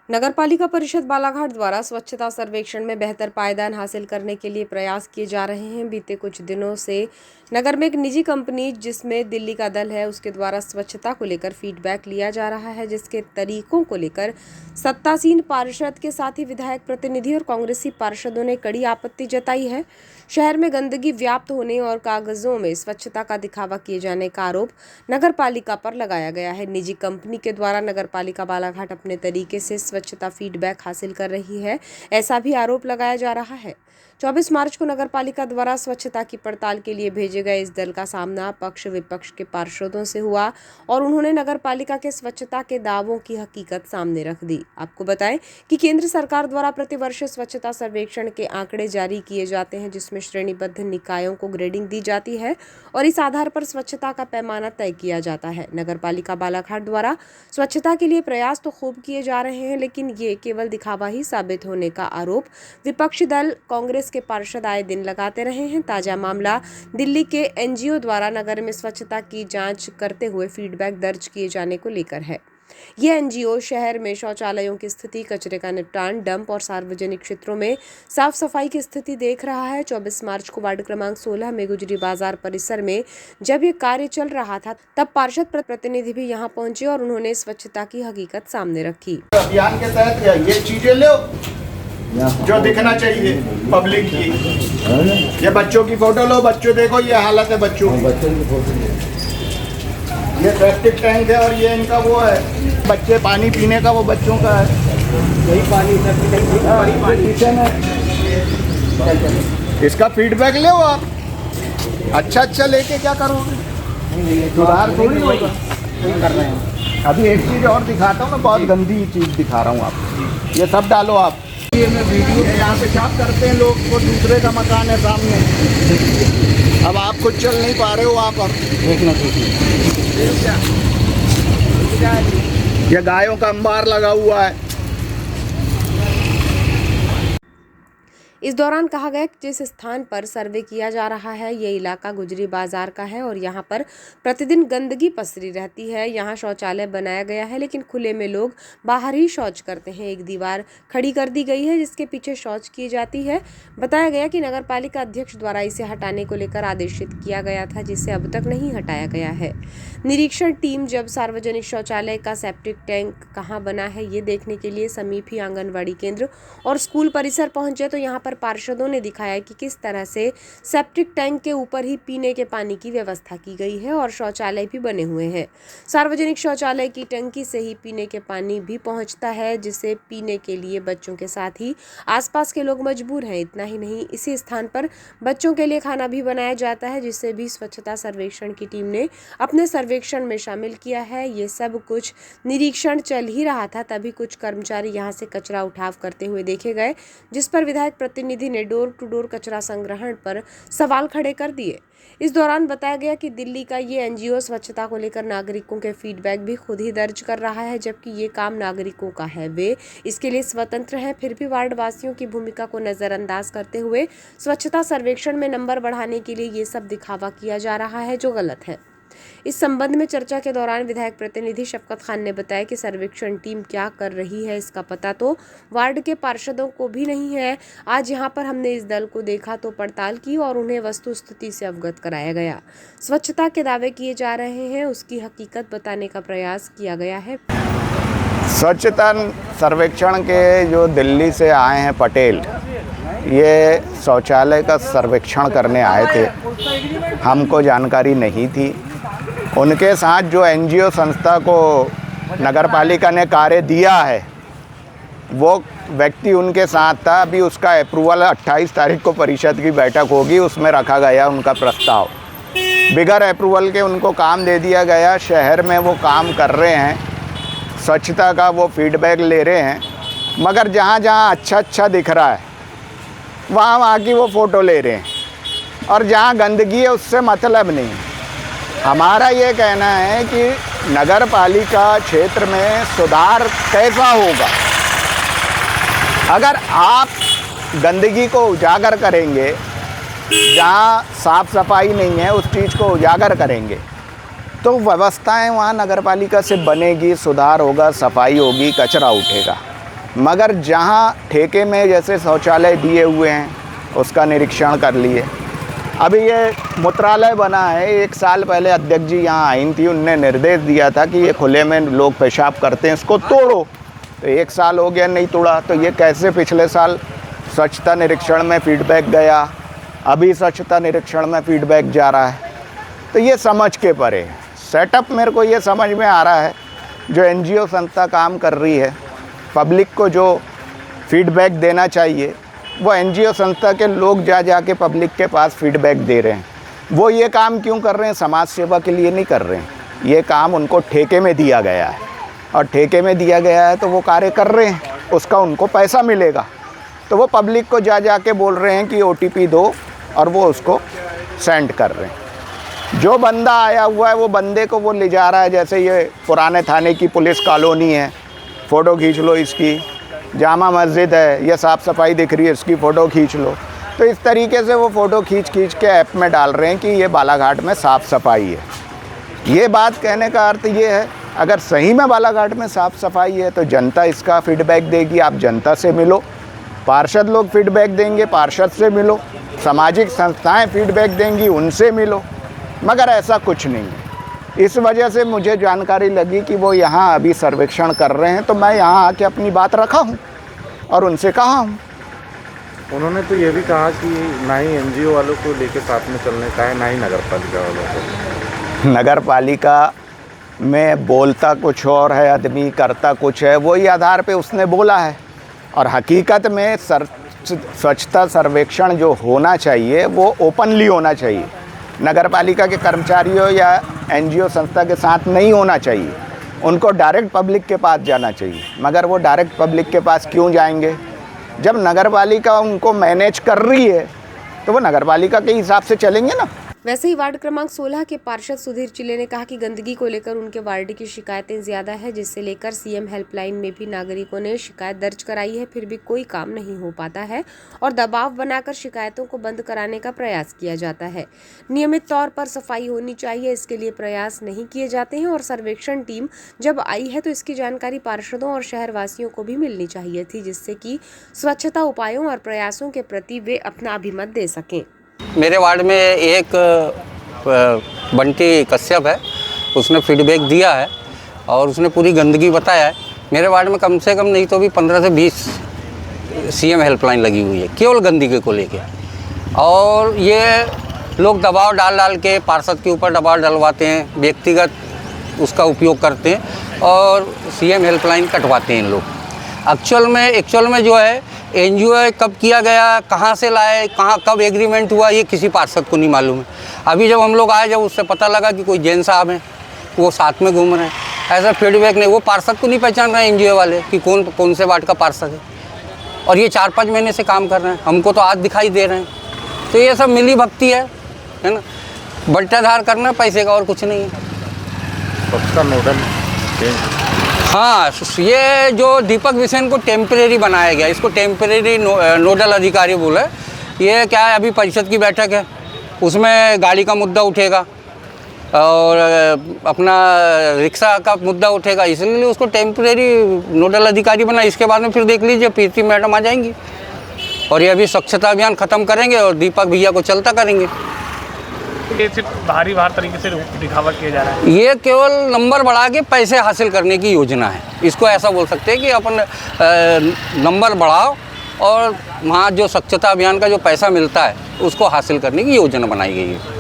नगरपालिका परिषद बालाघाट द्वारा स्वच्छता सर्वेक्षण में बेहतर पायदान हासिल करने के लिए प्रयास किए जा रहे हैं। बीते कुछ दिनों से नगर में एक निजी कंपनी जिसमें दिल्ली का दल है, उसके द्वारा स्वच्छता को लेकर फीडबैक लिया जा रहा है, जिसके तरीकों को लेकर सत्तासीन पार्षद के साथ ही विधायक प्रतिनिधि और कांग्रेसी पार्षदों ने कड़ी आपत्ति जताई है। शहर में गंदगी व्याप्त होने और कागजों में स्वच्छता का दिखावा किए जाने का आरोप नगरपालिका पर लगाया गया है। निजी कंपनी के द्वारा नगरपालिका बालाघाट अपने तरीके से स्वच्छता फीडबैक हासिल कर रही है, ऐसा भी आरोप लगाया जा रहा है। 24 मार्च को नगरपालिका द्वारा स्वच्छता की पड़ताल के लिए भेजे गए इस दल का सामना पक्ष विपक्ष के पार्षदों से हुआ और उन्होंने नगरपालिका के स्वच्छता के दावों की हकीकत सामने रख दी। आपको बताएं कि केंद्र सरकार द्वारा प्रतिवर्ष स्वच्छता सर्वेक्षण के आंकड़े जारी किए जाते हैं, जिसमें श्रेणीबद्ध निकायों को ग्रेडिंग दी जाती है और इस आधार पर स्वच्छता का पैमाना तय किया जाता है। नगरपालिका बालाघाट द्वारा स्वच्छता के लिए प्रयास तो खूब किए जा रहे हैं, लेकिन ये केवल दिखावा ही साबित होने का आरोप विपक्षी दल कांग्रेस के पार्षद आए दिन लगाते रहे हैं। ताजा मामला दिल्ली के एनजीओ द्वारा नगर में स्वच्छता की जांच करते हुए फीडबैक दर्ज किए जाने को लेकर है। यह एनजीओ शहर में शौचालयों की स्थिति, कचरे का निपटान, डंप और सार्वजनिक क्षेत्रों में साफ सफाई की स्थिति देख रहा है। 24 मार्च को वार्ड क्रमांक 16 में गुजरी बाजार परिसर में जब ये कार्य चल रहा था, तब पार्षद प्रतिनिधि भी यहां पहुंचे और उन्होंने स्वच्छता की हकीकत सामने रखी। अभियान के तहत ये चीजें लो जो दिखना चाहिए पब्लिक की। ये बच्चों की फोटो लो, बच्चों देखो ये हालत है बच्चों की फोटो। ये सेप्टिक टैंक है और ये इनका वो है बच्चे पानी पीने का, वो बच्चों का है। यही पानी पीछे में इसका फीडबैक ले आप। अच्छा लेके क्या करोगे, सुधार थोड़ी होगा। कर रहे हैं अभी एक चीज और दिखाता हूँ ना, बहुत गंदी चीज दिखा रहा हूँ आपको। ये सब डालो आप। ये मैं वीडियो यहाँ पे छाप करते हैं लोग को, दूसरे का मकान है सामने। अब आप खुद चल नहीं पा रहे हो, आप अब देखना ये गायों का अंबार लगा हुआ है। इस दौरान कहा गया कि जिस स्थान पर सर्वे किया जा रहा है ये इलाका गुजरी बाजार का है और यहाँ पर प्रतिदिन गंदगी पसरी रहती है। यहाँ शौचालय बनाया गया है, लेकिन खुले में लोग बाहर ही शौच करते हैं। एक दीवार खड़ी कर दी गई है जिसके पीछे शौच की जाती है। बताया गया कि नगरपालिका अध्यक्ष द्वारा इसे हटाने को लेकर आदेशित किया गया था, जिसे अब तक नहीं हटाया गया है। निरीक्षण टीम जब सार्वजनिक शौचालय का सेप्टिक टैंक कहाँ बना है ये देखने के लिए समीपी आंगनवाड़ी केंद्र और स्कूल परिसर पहुंचे, तो यहाँ पर पार्षदों ने दिखाया कि किस तरह से सेप्टिक टैंक के ऊपर ही पीने के पानी की व्यवस्था की गई है और शौचालय भी बने हुए हैं। सार्वजनिक शौचालय की टंकी से ही पीने के पानी भी पहुंचता है, जिसे पीने के लिए बच्चों के साथ ही आसपास के लोग मजबूर हैं। इतना ही नहीं, इसी स्थान पर बच्चों के लिए खाना भी बनाया जाता है, जिसे भी स्वच्छता सर्वेक्षण की टीम ने अपने सर्वेक्षण में शामिल किया है। ये सब कुछ निरीक्षण चल ही रहा था, तभी कुछ कर्मचारी यहाँ से कचरा उठाव करते हुए देखे गए, जिस पर विधायक प्रतिनिधि ने डोर टू डोर कचरा संग्रहण पर सवाल खड़े कर दिए। इस दौरान बताया गया कि दिल्ली का ये एनजीओ स्वच्छता को लेकर नागरिकों के फीडबैक भी खुद ही दर्ज कर रहा है, जबकि ये काम नागरिकों का है, वे इसके लिए स्वतंत्र हैं। फिर भी वार्ड वासियों की भूमिका को नजरअंदाज करते हुए स्वच्छता सर्वेक्षण में नंबर बढ़ाने के लिए ये सब दिखावा किया जा रहा है, जो गलत है। इस संबंध में चर्चा के दौरान विधायक प्रतिनिधि शफकत खान ने बताया कि सर्वेक्षण टीम क्या कर रही है इसका पता तो वार्ड के पार्षदों को भी नहीं है। आज यहां पर हमने इस दल को देखा तो पड़ताल की और उन्हें वस्तु स्थिति से अवगत कराया गया। स्वच्छता के दावे किए जा रहे हैं, उसकी हकीकत बताने का प्रयास किया गया है। स्वच्छता सर्वेक्षण के जो दिल्ली से आए हैं पटेल, ये शौचालय का सर्वेक्षण करने आए थे, हमको जानकारी नहीं थी। उनके साथ जो एनजीओ संस्था को नगरपालिका ने कार्य दिया है वो व्यक्ति उनके साथ था। अभी उसका अप्रूवल 28 तारीख को परिषद की बैठक होगी, उसमें रखा गया उनका प्रस्ताव। बिगर अप्रूवल के उनको काम दे दिया गया। शहर में वो काम कर रहे हैं, स्वच्छता का वो फीडबैक ले रहे हैं, मगर जहाँ जहाँ अच्छा दिख रहा है वहाँ की वो फ़ोटो ले रहे हैं और जहाँ गंदगी है उससे मतलब नहीं। हमारा ये कहना है कि नगर पालिका क्षेत्र में सुधार कैसा होगा अगर आप गंदगी को उजागर करेंगे, जहाँ साफ़ सफाई नहीं है उस चीज़ को उजागर करेंगे, तो व्यवस्थाएं वहाँ नगर पालिका से बनेगी, सुधार होगा, सफाई होगी, कचरा उठेगा। मगर जहाँ ठेके में जैसे शौचालय दिए हुए हैं उसका निरीक्षण कर लिए। अभी ये मूत्रालय बना है, 1 साल पहले अध्यक्ष जी यहाँ आई थी, उनने निर्देश दिया था कि ये खुले में लोग पेशाब करते हैं, इसको तोड़ो। तो 1 साल हो गया, नहीं तोड़ा। तो ये कैसे पिछले साल स्वच्छता निरीक्षण में फीडबैक गया, अभी स्वच्छता निरीक्षण में फीडबैक जा रहा है। तो ये समझ के परे है। सेटअप मेरे को ये समझ में आ रहा है, जो एनजीओ संस्था काम कर रही है, पब्लिक को जो फीडबैक देना चाहिए वो एनजीओ संस्था के लोग जा के पब्लिक के पास फीडबैक दे रहे हैं। वो ये काम क्यों कर रहे हैं? समाज सेवा के लिए नहीं कर रहे हैं। ये काम उनको ठेके में दिया गया है और ठेके में दिया गया है तो वो कार्य कर रहे हैं, उसका उनको पैसा मिलेगा। तो वो पब्लिक को जा के बोल रहे हैं कि OTP दो और वो उसको सेंड कर रहे हैं। जो बंदा आया हुआ है वो बंदे को वो ले जा रहा है। जैसे ये पुराने थाने की पुलिस कॉलोनी है, फ़ोटो खींच लो इसकी, जामा मस्जिद है, ये साफ़ सफाई दिख रही है, इसकी फ़ोटो खींच लो। तो इस तरीके से वो फ़ोटो खींच के ऐप में डाल रहे हैं कि ये बालाघाट में साफ़ सफाई है। ये बात कहने का अर्थ ये है, अगर सही में बालाघाट में साफ़ सफाई है तो जनता इसका फीडबैक देगी। आप जनता से मिलो, पार्षद लोग फीडबैक देंगे, पार्षद से मिलो, सामाजिक संस्थाएं फीडबैक देंगी, उनसे मिलो। मगर ऐसा कुछ नहीं है। इस वजह से मुझे जानकारी लगी कि वो यहाँ अभी सर्वेक्षण कर रहे हैं, तो मैं यहाँ आके अपनी बात रखा हूँ और उनसे कहा हूँ। उन्होंने तो ये भी कहा कि ना ही एनजीओ वालों को लेके साथ में चलने का है, ना ही नगर पालिका वालों को। नगर पालिका में बोलता कुछ और है आदमी, करता कुछ है, वही आधार पे उसने बोला है। और हकीकत में स्वच्छता सर्वेक्षण जो होना चाहिए वो ओपनली होना चाहिए। नगर पालिका के कर्मचारियों या एनजीओ संस्था के साथ नहीं होना चाहिए, उनको डायरेक्ट पब्लिक के पास जाना चाहिए। मगर वो डायरेक्ट पब्लिक के पास क्यों जाएंगे? जब नगर पालिका उनको मैनेज कर रही है तो वो नगर पालिका के हिसाब से चलेंगे ना। वैसे ही वार्ड क्रमांक 16 के पार्षद सुधीर चिल्ले ने कहा कि गंदगी को लेकर उनके वार्ड की शिकायतें ज्यादा है, जिससे लेकर सीएम हेल्पलाइन में भी नागरिकों ने शिकायत दर्ज कराई है, फिर भी कोई काम नहीं हो पाता है और दबाव बनाकर शिकायतों को बंद कराने का प्रयास किया जाता है। नियमित तौर पर सफाई होनी चाहिए, इसके लिए प्रयास नहीं किए जाते हैं और सर्वेक्षण टीम जब आई है तो इसकी जानकारी पार्षदों और शहरवासियों को भी मिलनी चाहिए थी, जिससे कि स्वच्छता उपायों और प्रयासों के प्रति वे अपना अभिमत दे सकें। मेरे वार्ड में एक बंटी कश्यप है, उसने फीडबैक दिया है और उसने पूरी गंदगी बताया है। मेरे वार्ड में कम से कम नहीं तो भी 15 से 20 सीएम हेल्पलाइन लगी हुई है केवल गंदगी को लेके। और ये लोग दबाव डाल के पार्षद के ऊपर दबाव डलवाते हैं, व्यक्तिगत उसका उपयोग करते हैं और सीएम हेल्पलाइन कटवाते हैं इन लोग। एक्चुअल में जो है एनजीओ कब किया गया, कहाँ से लाए, कहाँ कब एग्रीमेंट हुआ, ये किसी पार्षद को नहीं मालूम है। अभी जब हम लोग आए, जब उससे पता लगा कि कोई जैन साहब हैं, वो साथ में घूम रहे हैं, ऐसा फीडबैक नहीं, वो पार्षद को नहीं पहचान रहे हैं एनजीओ वाले कि कौन से वार्ड का पार्षद है। और ये 4-5 महीने से काम कर रहे हैं, हमको तो आज दिखाई दे रहे हैं। तो ये सब मिली भक्ति है ना, बट्टाधार करना पैसे का और कुछ नहीं है। स्वच्छता नोडल, हाँ, ये जो दीपक बिसेन को टेम्परेरी बनाया गया, इसको टेम्परेरी नोडल अधिकारी बोले। ये क्या है, अभी परिषद की बैठक है, उसमें गाड़ी का मुद्दा उठेगा और अपना रिक्शा का मुद्दा उठेगा, इसलिए उसको टेम्परेरी नोडल अधिकारी बना। इसके बाद में फिर देख लीजिए प्रीति मैडम आ जाएंगी और ये अभी स्वच्छता अभियान ख़त्म करेंगे और दीपक भैया को चलता करेंगे। ये सिर्फ बाहरी तरीके से दिखावा किया जा रहा है। ये केवल नंबर बढ़ा के पैसे हासिल करने की योजना है। इसको ऐसा बोल सकते हैं कि अपन नंबर बढ़ाओ और वहाँ जो स्वच्छता अभियान का जो पैसा मिलता है उसको हासिल करने की योजना बनाई गई है।